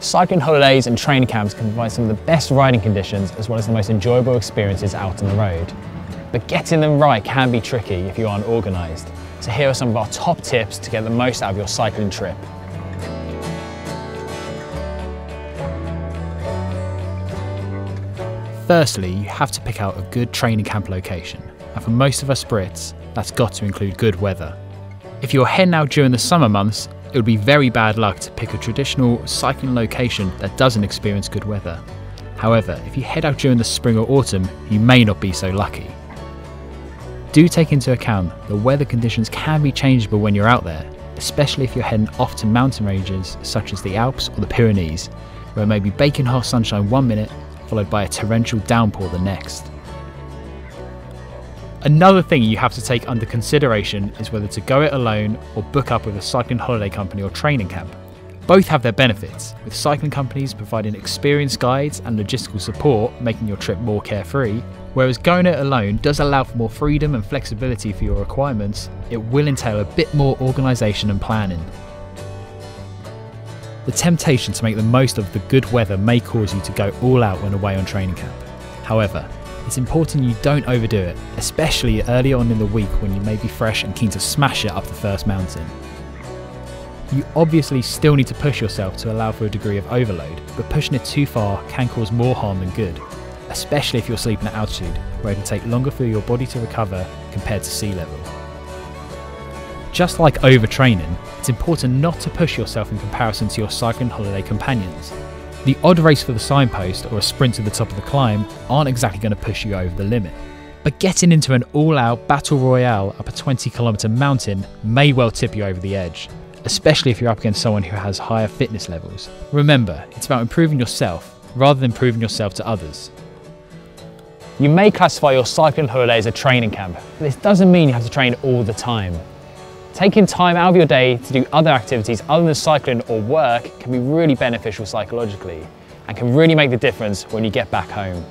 Cycling holidays and training camps can provide some of the best riding conditions as well as the most enjoyable experiences out on the road. But getting them right can be tricky if you aren't organised. So here are some of our top tips to get the most out of your cycling trip. Firstly, you have to pick out a good training camp location, and for most of us Brits, that's got to include good weather. If you're heading out during the summer months, it would be very bad luck to pick a traditional cycling location that doesn't experience good weather. However, if you head out during the spring or autumn, you may not be so lucky. Do take into account the weather conditions can be changeable when you're out there, especially if you're heading off to mountain ranges such as the Alps or the Pyrenees, where it may be baking hot sunshine one minute, followed by a torrential downpour the next. Another thing you have to take under consideration is whether to go it alone or book up with a cycling holiday company or training camp. Both have their benefits, with cycling companies providing experienced guides and logistical support, making your trip more carefree, whereas going it alone does allow for more freedom and flexibility for your requirements. It will entail a bit more organisation and planning. The temptation to make the most of the good weather may cause you to go all out when away on training camp. However, it's important you don't overdo it, especially early on in the week when you may be fresh and keen to smash it up the first mountain. You obviously still need to push yourself to allow for a degree of overload, but pushing it too far can cause more harm than good, especially if you're sleeping at altitude, where it can take longer for your body to recover compared to sea level. Just like overtraining, it's important not to push yourself in comparison to your cycling holiday companions. The odd race for the signpost or a sprint to the top of the climb aren't exactly going to push you over the limit. But getting into an all-out battle royale up a 20-kilometre mountain may well tip you over the edge, especially if you're up against someone who has higher fitness levels. Remember, it's about improving yourself rather than proving yourself to others. You may classify your cycling holiday as a training camp, but this doesn't mean you have to train all the time. Taking time out of your day to do other activities other than cycling or work can be really beneficial psychologically and can really make the difference when you get back home.